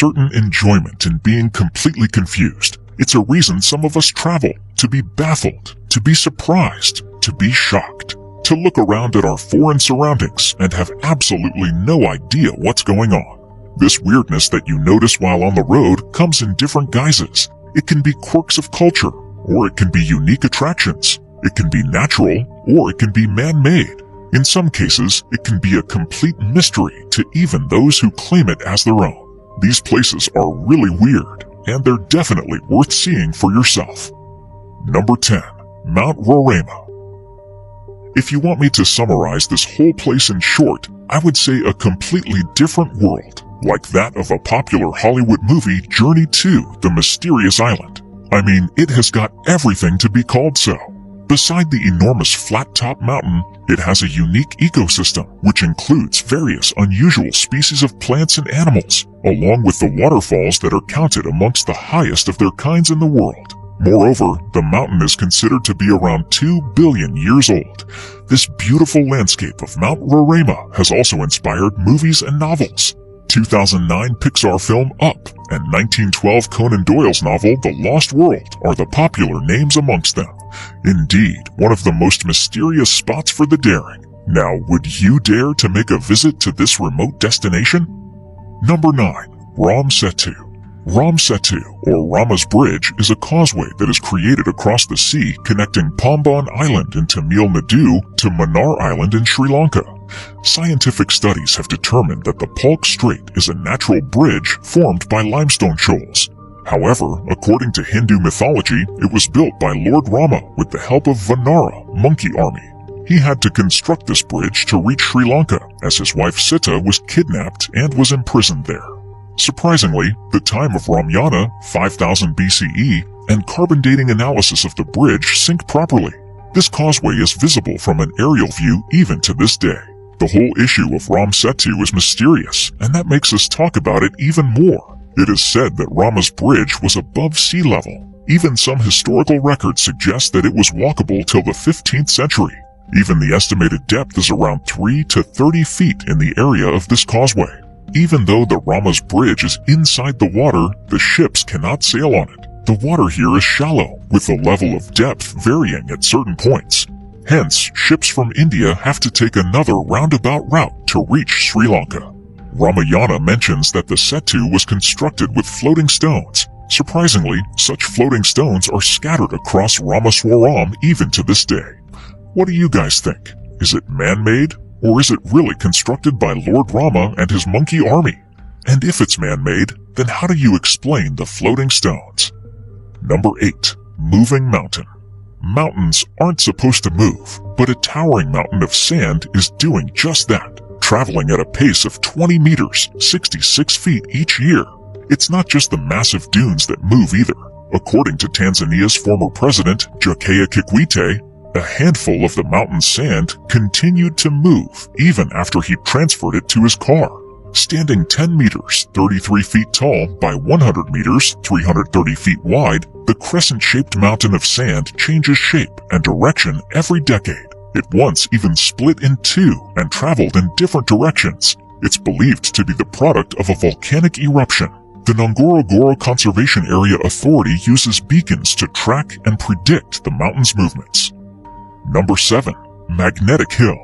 certain enjoyment in being completely confused. It's a reason some of us travel, to be baffled, to be surprised, to be shocked, to look around at our foreign surroundings and have absolutely no idea what's going on. This weirdness that you notice while on the road comes in different guises. It can be quirks of culture, or it can be unique attractions. It can be natural, or it can be man-made. In some cases, it can be a complete mystery to even those who claim it as their own. These places are really weird, and they're definitely worth seeing for yourself. Number 10. Mount Roraima. If you want me to summarize this whole place in short, I would say a completely different world, like that of a popular Hollywood movie, Journey to the Mysterious Island. I mean, it has got everything to be called so. Beside the enormous flat-top mountain, it has a unique ecosystem, which includes various unusual species of plants and animals, along with the waterfalls that are counted amongst the highest of their kinds in the world. Moreover, the mountain is considered to be around 2 billion years old. This beautiful landscape of Mount Roraima has also inspired movies and novels. 2009 Pixar film Up and 1912 Conan Doyle's novel The Lost World are the popular names amongst them. Indeed, one of the most mysterious spots for the daring. Now, would you dare to make a visit to this remote destination? Number 9. Ram Setu. Ram Setu, or Rama's Bridge, is a causeway that is created across the sea connecting Pamban Island in Tamil Nadu to Mannar Island in Sri Lanka. Scientific studies have determined that the Palk Strait is a natural bridge formed by limestone shoals. However, according to Hindu mythology, it was built by Lord Rama with the help of Vanara, monkey army. He had to construct this bridge to reach Sri Lanka, as his wife Sita was kidnapped and was imprisoned there. Surprisingly, the time of Ramayana, 5000 BCE, and carbon dating analysis of the bridge sync properly. This causeway is visible from an aerial view even to this day. The whole issue of Ram Setu is mysterious, and that makes us talk about it even more. It is said that Rama's bridge was above sea level. Even some historical records suggest that it was walkable till the 15th century. Even the estimated depth is around 3 to 30 feet in the area of this causeway. Even though the Rama's Bridge is inside the water, the ships cannot sail on it. The water here is shallow, with the level of depth varying at certain points. Hence, ships from India have to take another roundabout route to reach Sri Lanka. Ramayana mentions that the Setu was constructed with floating stones. Surprisingly, such floating stones are scattered across Ramaswaram even to this day. What do you guys think? Is it man-made? Or is it really constructed by Lord Rama and his monkey army? And if it's man-made, then how do you explain the floating stones? Number 8. Moving Mountain. Mountains aren't supposed to move, but a towering mountain of sand is doing just that, traveling at a pace of 20 meters, 66 feet each year. It's not just the massive dunes that move either. According to Tanzania's former president, Jakaya Kikwete, a handful of the mountain's sand continued to move even after he transferred it to his car. Standing 10 meters, 33 feet tall by 100 meters, 330 feet wide, the crescent-shaped mountain of sand changes shape and direction every decade. It once even split in two and traveled in different directions. It's believed to be the product of a volcanic eruption. The Ngorongoro Conservation Area Authority uses beacons to track and predict the mountain's movements. Number 7. Magnetic Hill.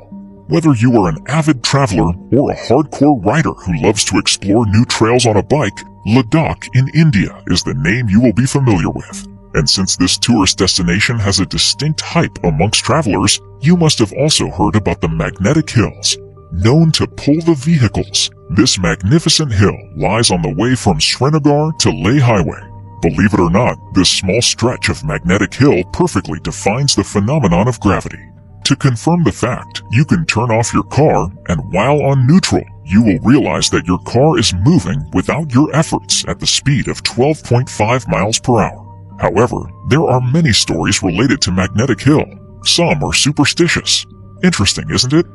Whether you are an avid traveler or a hardcore rider who loves to explore new trails on a bike, Ladakh in India is the name you will be familiar with. And since this tourist destination has a distinct hype amongst travelers, you must have also heard about the Magnetic Hills. Known to pull the vehicles, this magnificent hill lies on the way from Srinagar to Leh Highway. Believe it or not, this small stretch of Magnetic Hill perfectly defines the phenomenon of gravity. To confirm the fact, you can turn off your car, and while on neutral, you will realize that your car is moving without your efforts at the speed of 12.5 miles per hour. However, there are many stories related to Magnetic Hill. Some are superstitious. Interesting, isn't it?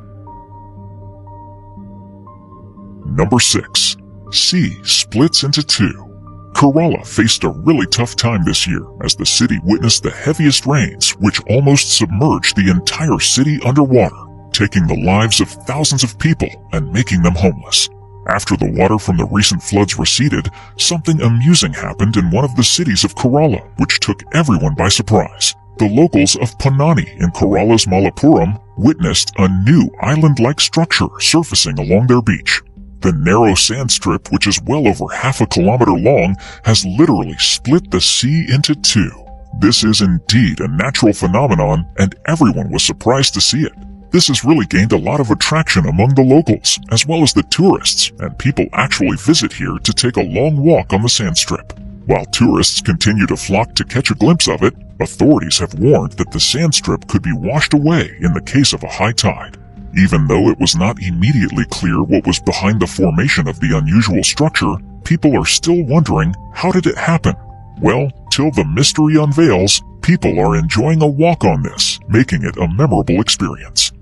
Number 6. Sea splits into two. Kerala faced a really tough time this year as the city witnessed the heaviest rains, which almost submerged the entire city underwater, taking the lives of thousands of people and making them homeless. After the water from the recent floods receded, something amusing happened in one of the cities of Kerala, which took everyone by surprise. The locals of Ponnani in Kerala's Malappuram witnessed a new island-like structure surfacing along their beach. The narrow sand strip, which is well over half a kilometer long, has literally split the sea into two. This is indeed a natural phenomenon, and everyone was surprised to see it. This has really gained a lot of attraction among the locals, as well as the tourists, and people actually visit here to take a long walk on the sand strip. While tourists continue to flock to catch a glimpse of it, authorities have warned that the sand strip could be washed away in the case of a high tide. Even though it was not immediately clear what was behind the formation of the unusual structure, people are still wondering, how did it happen? Well, till the mystery unveils, people are enjoying a walk on this, making it a memorable experience.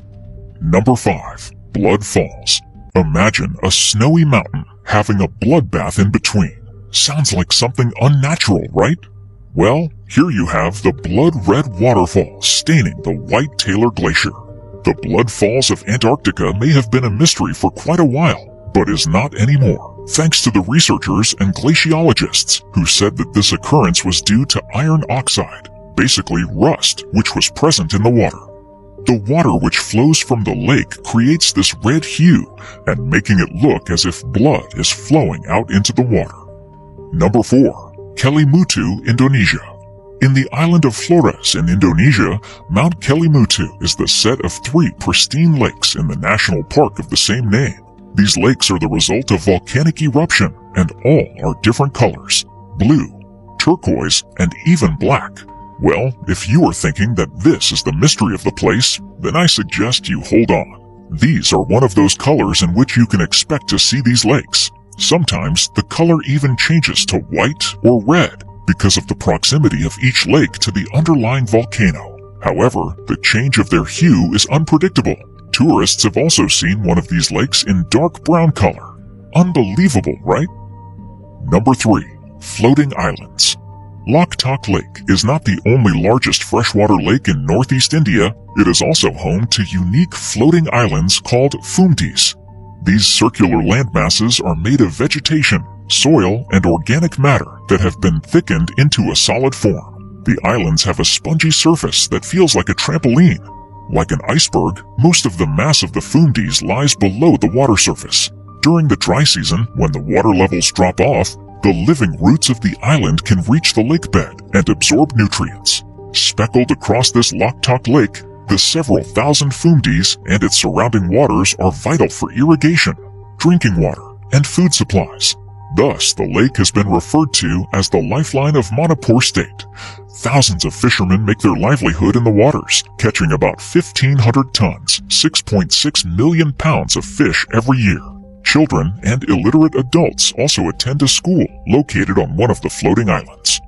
Number 5. Blood Falls. Imagine a snowy mountain having a bloodbath in between. Sounds like something unnatural, right? Well, here you have the blood-red waterfall staining the White Taylor Glacier. The Blood Falls of Antarctica may have been a mystery for quite a while, but is not anymore, thanks to the researchers and glaciologists who said that this occurrence was due to iron oxide, basically rust, which was present in the water. The water which flows from the lake creates this red hue and making it look as if blood is flowing out into the water. Number 4. Kelimutu, Indonesia. In the island of Flores in Indonesia, Mount Kelimutu is the set of 3 pristine lakes in the national park of the same name. These lakes are the result of volcanic eruption, and all are different colors: blue, turquoise, and even black. Well, if you are thinking that this is the mystery of the place, then I suggest you hold on. These are one of those colors in which you can expect to see these lakes. Sometimes the color even changes to white or red because of the proximity of each lake to the underlying volcano. However, the change of their hue is unpredictable. Tourists have also seen one of these lakes in dark brown color. Unbelievable, right? Number 3. Floating Islands. Loktak Lake is not the only largest freshwater lake in northeast India. It is also home to unique floating islands called fumtis. These circular landmasses are made of vegetation, soil, and organic matter that have been thickened into a solid form. The islands have a spongy surface that feels like a trampoline. Like an iceberg, most of the mass of the fumtis lies below the water surface. During the dry season, when the water levels drop off, the living roots of the island can reach the lake bed and absorb nutrients. Speckled across this Loktak Lake, the several thousand fumtis and its surrounding waters are vital for irrigation, drinking water, and food supplies. Thus, the lake has been referred to as the lifeline of Manipur State. Thousands of fishermen make their livelihood in the waters, catching about 1,500 tons, 6.6 million pounds of fish every year. Children and illiterate adults also attend a school located on one of the floating islands.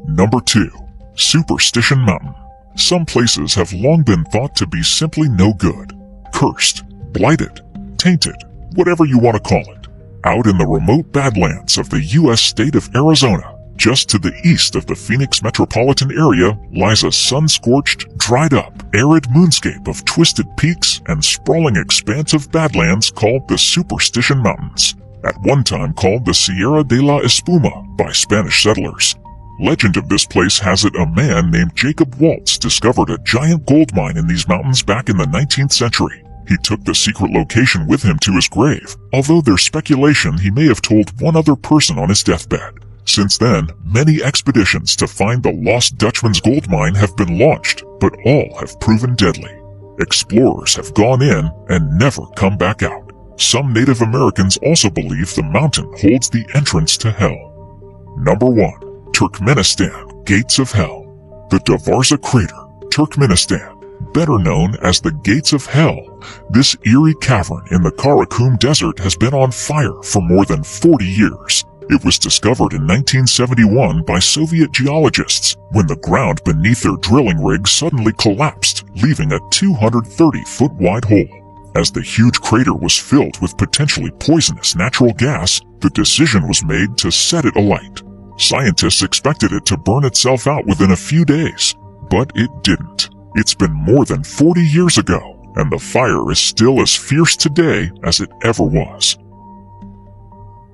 Number 2. Superstition Mountain. Some places have long been thought to be simply no good, cursed, blighted, tainted, whatever you want to call it. Out in the remote badlands of the U.S. state of Arizona, just to the east of the Phoenix metropolitan area, lies a sun-scorched, dried-up, arid moonscape of twisted peaks and sprawling expanse of badlands called the Superstition Mountains, at one time called the Sierra de la Espuma by Spanish settlers. Legend of this place has it a man named Jacob Waltz discovered a giant gold mine in these mountains back in the 19th century. He took the secret location with him to his grave, although there's speculation he may have told one other person on his deathbed. Since then, many expeditions to find the lost Dutchman's gold mine have been launched, but all have proven deadly. Explorers have gone in and never come back out. Some Native Americans also believe the mountain holds the entrance to hell. Number 1. Turkmenistan, Gates of Hell. The Davarza Crater, Turkmenistan, better known as the Gates of Hell. This eerie cavern in the Karakum Desert has been on fire for more than 40 years. It was discovered in 1971 by Soviet geologists when the ground beneath their drilling rig suddenly collapsed, leaving a 230-foot wide hole. As the huge crater was filled with potentially poisonous natural gas, the decision was made to set it alight. Scientists expected it to burn itself out within a few days, but it didn't. It's been more than 40 years ago, and the fire is still as fierce today as it ever was.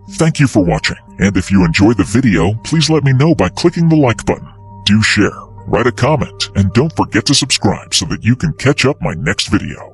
Thank you for watching, and if you enjoyed the video, please let me know by clicking the like button. Do share, write a comment, and don't forget to subscribe so that you can catch up my next video.